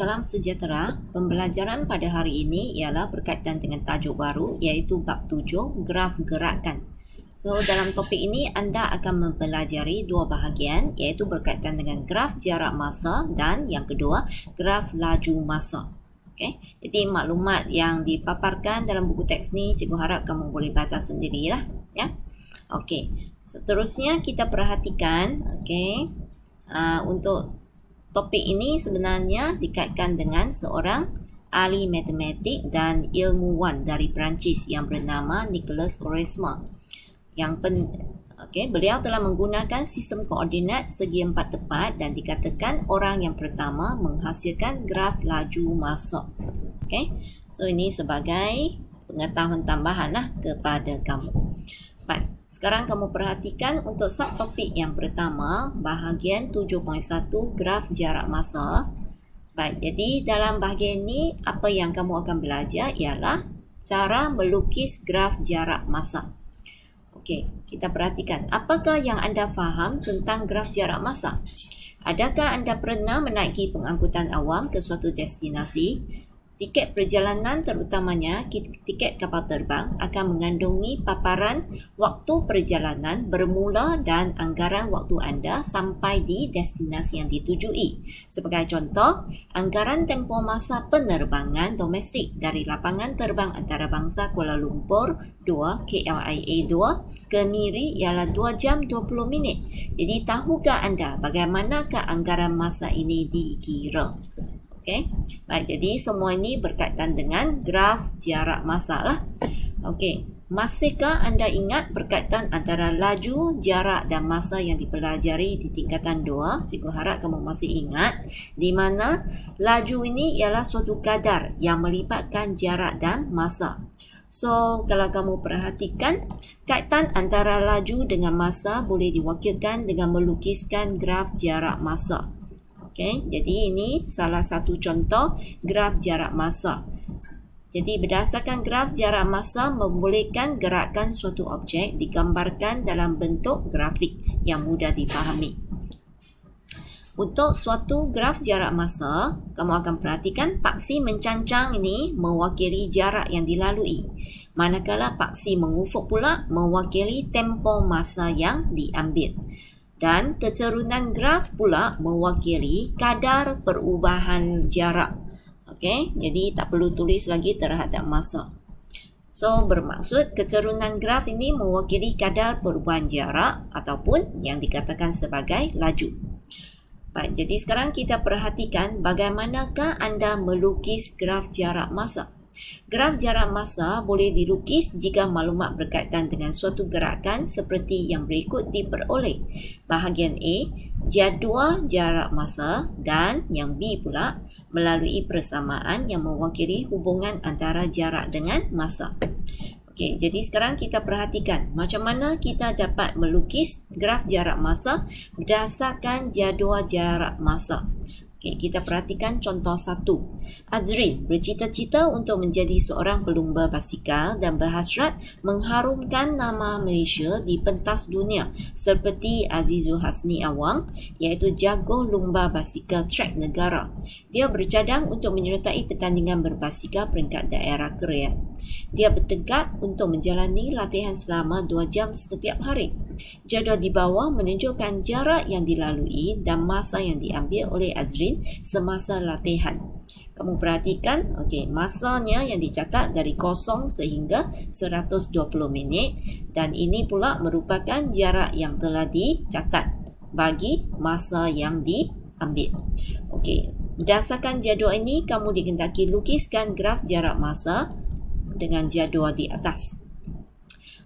Salam sejahtera. Pembelajaran pada hari ini ialah berkaitan dengan tajuk baru iaitu bab 7, graf gerakan. So, dalam topik ini anda akan mempelajari dua bahagian iaitu berkaitan dengan graf jarak masa dan yang kedua, graf laju masa. Okay? Jadi maklumat yang dipaparkan dalam buku teks ni cikgu harap kamu boleh baca sendirilah, ya. Okey. Seterusnya kita perhatikan, untuk topik ini sebenarnya dikaitkan dengan seorang ahli matematik dan ilmuwan dari Perancis yang bernama Nicolas Oresme. Beliau telah menggunakan sistem koordinat segi empat tepat dan dikatakan orang yang pertama menghasilkan graf laju masa. So ini sebagai pengetahuan tambahan kepada kamu. Baik. Sekarang kamu perhatikan untuk subtopik yang pertama, bahagian 7.1 graf jarak masa. Baik, jadi dalam bahagian ini apa yang kamu akan belajar ialah cara melukis graf jarak masa. Okey, kita perhatikan apakah yang anda faham tentang graf jarak masa? Adakah anda pernah menaiki pengangkutan awam ke suatu destinasi? Tiket perjalanan terutamanya tiket kapal terbang akan mengandungi paparan waktu perjalanan bermula dan anggaran waktu anda sampai di destinasi yang ditujui. Sebagai contoh, anggaran tempoh masa penerbangan domestik dari lapangan terbang antarabangsa Kuala Lumpur 2 KLIA 2 ke Miri ialah 2 jam 20 minit. Jadi tahukah anda bagaimanakah anggaran masa ini dikira? Baik, jadi semua ini berkaitan dengan graf jarak masa lah. Masihkah anda ingat berkaitan antara laju, jarak dan masa yang dipelajari di tingkatan 2? Cikgu harap kamu masih ingat di mana laju ini ialah suatu kadar yang melibatkan jarak dan masa. So, kalau kamu perhatikan, kaitan antara laju dengan masa boleh diwakilkan dengan melukiskan graf jarak masa. Jadi ini salah satu contoh graf jarak masa. Jadi berdasarkan graf jarak masa membolehkan gerakan suatu objek digambarkan dalam bentuk grafik yang mudah dipahami. Untuk suatu graf jarak masa, kamu akan perhatikan paksi mencancang ini mewakili jarak yang dilalui. Manakala paksi mengufuk pula mewakili tempoh masa yang diambil. Dan kecerunan graf pula mewakili kadar perubahan jarak. Jadi tak perlu tulis lagi terhadap masa. So, bermaksud kecerunan graf ini mewakili kadar perubahan jarak ataupun yang dikatakan sebagai laju. Baik, jadi sekarang kita perhatikan bagaimanakah anda melukis graf jarak masa. Graf jarak masa boleh dilukis jika maklumat berkaitan dengan suatu gerakan seperti yang berikut diperoleh. Bahagian A, jadual jarak masa dan yang B pula melalui persamaan yang mewakili hubungan antara jarak dengan masa. Jadi sekarang kita perhatikan macam mana kita dapat melukis graf jarak masa berdasarkan jadual jarak masa. Kita perhatikan contoh 1. Azrin bercita-cita untuk menjadi seorang pelumba basikal dan berhasrat mengharumkan nama Malaysia di pentas dunia seperti Azizul Hasni Awang iaitu jago lumba basikal trek negara. Dia bercadang untuk menyertai pertandingan berbasikal peringkat daerah Korea. Dia bertekad untuk menjalani latihan selama 2 jam setiap hari. Jadual di bawah menunjukkan jarak yang dilalui dan masa yang diambil oleh Azrin semasa latihan. Kamu perhatikan, masanya yang dicatat dari 0 sehingga 120 minit dan ini pula merupakan jarak yang telah dicatat bagi masa yang diambil. Berdasarkan jadual ini, kamu dihendaki lukiskan graf jarak masa dengan jadual di atas.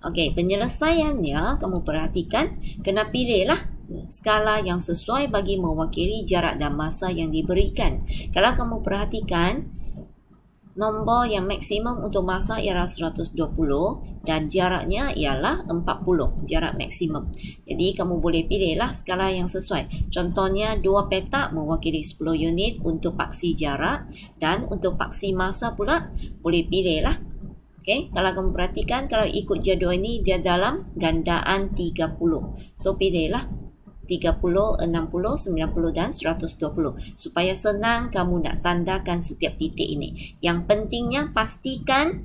Penyelesaiannya kamu perhatikan, kena pilihlah skala yang sesuai bagi mewakili jarak dan masa yang diberikan. Kalau kamu perhatikan, nombor yang maksimum untuk masa ialah 120 dan jaraknya ialah 40, jarak maksimum. Jadi kamu boleh pilihlah skala yang sesuai. Contohnya 2 petak mewakili 10 unit untuk paksi jarak dan untuk paksi masa pula boleh pilihlah. Kalau kamu perhatikan, kalau ikut jadual ini dia dalam gandaan 30. So pilihlah 30, 60, 90 dan 120. Supaya senang kamu nak tandakan setiap titik ini. Yang pentingnya pastikan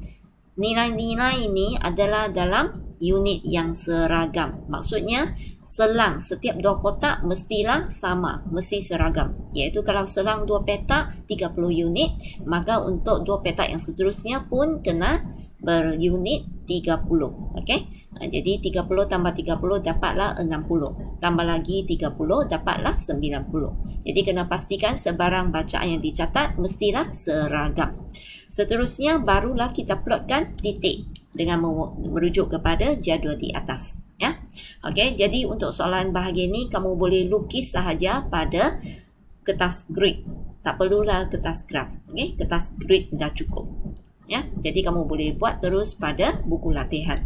nilai-nilai ini adalah dalam unit yang seragam. Maksudnya selang setiap 2 kotak mestilah sama, mesti seragam. Iaitu kalau selang 2 petak 30 unit, maka untuk 2 petak yang seterusnya pun kena berunit 30. Okey. Jadi 30 tambah 30 dapatlah 60. Tambah lagi 30 dapatlah 90. Jadi kena pastikan sebarang bacaan yang dicatat mestilah seragam. Seterusnya barulah kita plotkan titik dengan merujuk kepada jadual di atas. Ya. Okey, jadi untuk soalan bahagian ini kamu boleh lukis sahaja pada kertas grid. Tak perlulah kertas graf. Okey, kertas grid dah cukup. Ya. Jadi kamu boleh buat terus pada buku latihan.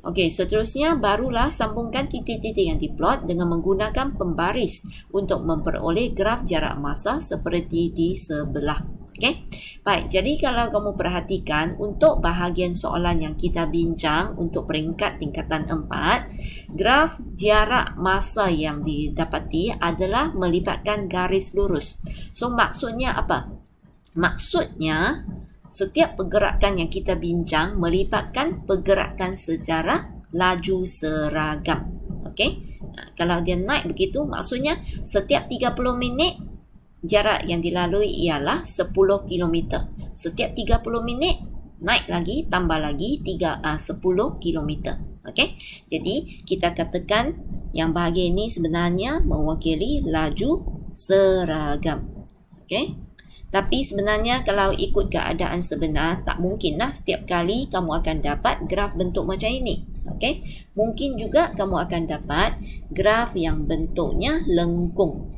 Okey, seterusnya barulah sambungkan titik-titik yang diplot dengan menggunakan pembaris untuk memperoleh graf jarak masa seperti di sebelah. Okey. Baik, jadi kalau kamu perhatikan untuk bahagian soalan yang kita bincang untuk peringkat tingkatan 4, graf jarak masa yang didapati adalah melibatkan garis lurus. So maksudnya apa? Maksudnya setiap pergerakan yang kita bincang melibatkan pergerakan secara laju seragam. Okey. Kalau dia naik begitu, maksudnya setiap 30 minit jarak yang dilalui ialah 10 km. Setiap 30 minit naik lagi, tambah lagi 10 km. Okey. Jadi kita katakan yang bahagian ini sebenarnya mewakili laju seragam. Okey. Tapi sebenarnya kalau ikut keadaan sebenar, tak mungkinlah setiap kali kamu akan dapat graf bentuk macam ini. Okey. Mungkin juga kamu akan dapat graf yang bentuknya lengkung.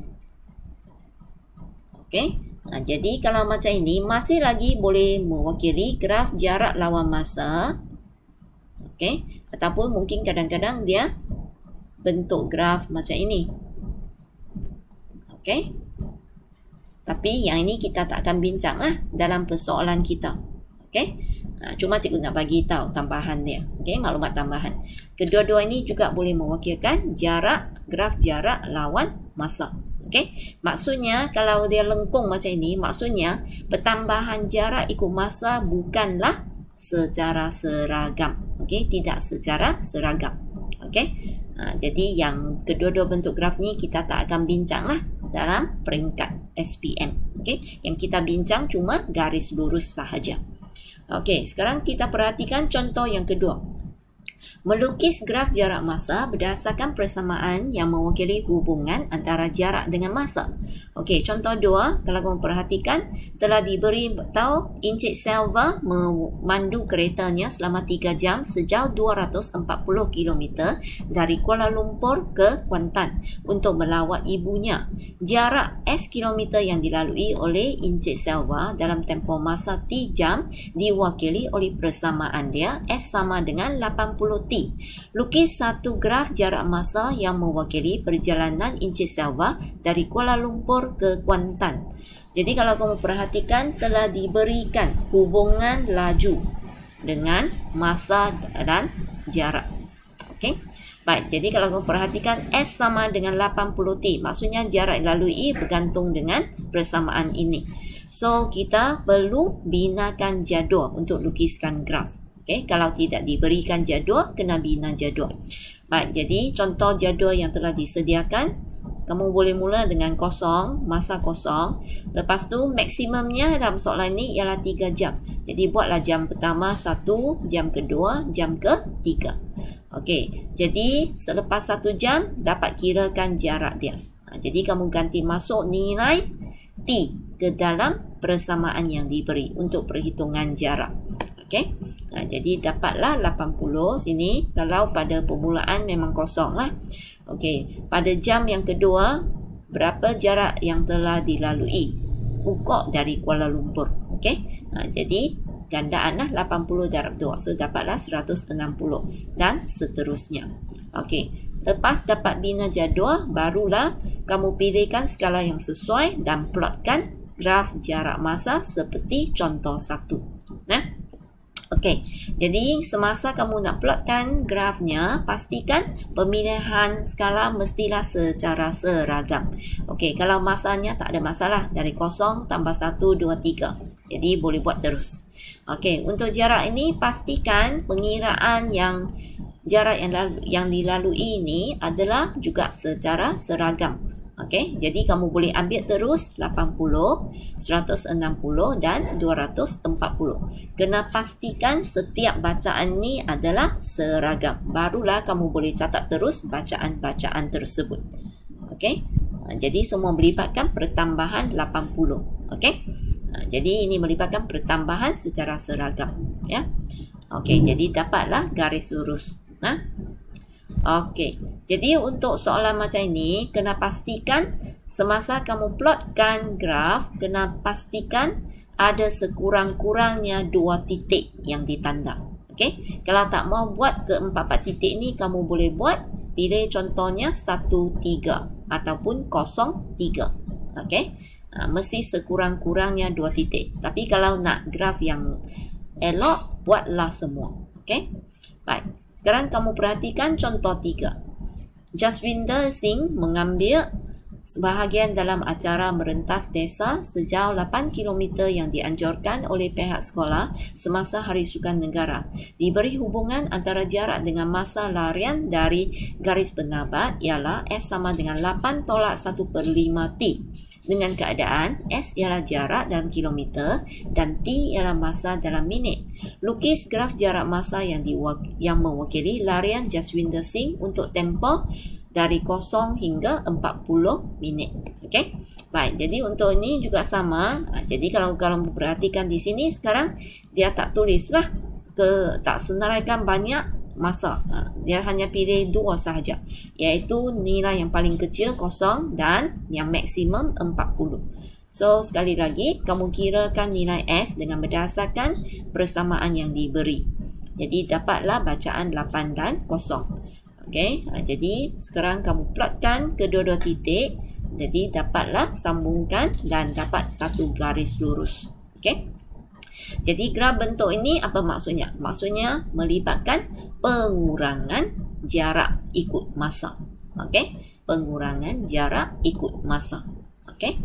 Okey. Jadi kalau macam ini masih lagi boleh mewakili graf jarak lawan masa. Okey. Ataupun mungkin kadang-kadang dia bentuk graf macam ini. Okey. Tapi yang ini kita tak akan bincang lah dalam persoalan kita. Okey. Cuma cikgu nak bagi tahu tambahan dia. Okey, maklumat tambahan. Kedua-dua ini juga boleh mewakilkan graf jarak lawan masa. Okey. Maksudnya kalau dia lengkung macam ini, maksudnya pertambahan jarak ikut masa bukanlah secara seragam. Okey, tidak secara seragam. Okey. Jadi yang kedua-dua bentuk graf ni kita tak akan bincang lah dalam peringkat SPM. Okey, yang kita bincang cuma garis lurus sahaja. Okey, sekarang kita perhatikan contoh yang kedua. Melukis graf jarak masa berdasarkan persamaan yang mewakili hubungan antara jarak dengan masa. Okey, contoh 2, kalau kamu perhatikan, telah diberi tahu Encik Selva memandu keretanya selama 3 jam sejauh 240 km dari Kuala Lumpur ke Kuantan untuk melawat ibunya. Jarak S kilometer yang dilalui oleh Encik Selva dalam tempoh masa T jam diwakili oleh persamaan dia S sama dengan 80T. Lukis satu graf jarak masa yang mewakili perjalanan Encik Selva dari Kuala Lumpur ke Kuantan. Jadi kalau kamu perhatikan telah diberikan hubungan laju dengan masa dan jarak. Okey. Baik, jadi kalau kamu perhatikan S sama dengan 80T, maksudnya jarak yang lalui bergantung dengan persamaan ini. So kita perlu binakan jadual untuk lukiskan graf. Okay, kalau tidak diberikan jadual, kena bina jadual. Baik, jadi contoh jadual yang telah disediakan, kamu boleh mula dengan kosong, masa kosong. Lepas tu maksimumnya dalam soalan ini ialah 3 jam. Jadi buatlah jam pertama 1, jam kedua, jam ke-3. Okey, jadi selepas 1 jam dapat kirakan jarak dia. Jadi kamu ganti masuk nilai T ke dalam persamaan yang diberi untuk perhitungan jarak. Okey. Jadi dapatlah 80 sini kalau pada permulaan memang kosong lah. Okey, pada jam yang kedua berapa jarak yang telah dilalui? Ukur dari Kuala Lumpur. Okey. Jadi gandaan lah 80 darab 2. So dapatlah 160 dan seterusnya. Okey. Lepas dapat bina jadual, barulah kamu pilihkan skala yang sesuai dan plotkan graf jarak masa seperti contoh 1. Nah. Okey, jadi semasa kamu nak plotkan grafnya, pastikan pemilihan skala mestilah secara seragam. Okey, kalau masanya tak ada masalah, dari 0 tambah 1, 2, 3. Jadi boleh buat terus. Okey, untuk jarak ini pastikan pengiraan jarak yang dilalui ini adalah juga secara seragam. Okey, jadi kamu boleh ambil terus 80, 160 dan 240. Kena pastikan setiap bacaan ni adalah seragam. Barulah kamu boleh catat terus bacaan-bacaan tersebut. Okey, jadi semua melibatkan pertambahan 80. Okey, jadi ini melibatkan pertambahan secara seragam. Ya. Okey, jadi dapatlah garis lurus. Okey, jadi untuk soalan macam ini, kena pastikan semasa kamu plotkan graf, kena pastikan ada sekurang-kurangnya 2 titik yang ditanda. Okey, kalau tak mau buat ke 4 titik ni, kamu boleh buat, pilih contohnya 1, 3 ataupun 0, 3. Okey, mesti sekurang-kurangnya 2 titik. Tapi kalau nak graf yang elok, buatlah semua. Okey. Baik, sekarang kamu perhatikan contoh 3. Jaswinder Singh mengambil sebahagian dalam acara merentas desa sejauh 8 km yang dianjurkan oleh pihak sekolah semasa Hari Sukan Negara. Diberi hubungan antara jarak dengan masa larian dari garis penabat ialah S sama dengan 8 tolak 1/5 T. Dengan keadaan S ialah jarak dalam kilometer dan T ialah masa dalam minit. Lukis graf jarak masa yang mewakili larian Jaswinder Singh untuk tempoh dari 0 hingga 40 minit. Okey. Baik, jadi untuk ini juga sama. Jadi kalau perhatikan di sini sekarang dia tak tulislah tak senaraikan banyak masa. Dia hanya pilih 2 sahaja, iaitu nilai yang paling kecil 0 dan yang maksimum 40. So sekali lagi kamu kirakan nilai S dengan berdasarkan persamaan yang diberi. Jadi dapatlah bacaan 8 dan 0. Okey, jadi sekarang kamu plotkan kedua-dua titik. Jadi dapatlah sambungkan dan dapat satu garis lurus. Okey. Jadi graf bentuk ini apa maksudnya? Maksudnya melibatkan pengurangan jarak ikut masa. Okey? Pengurangan jarak ikut masa. Okey?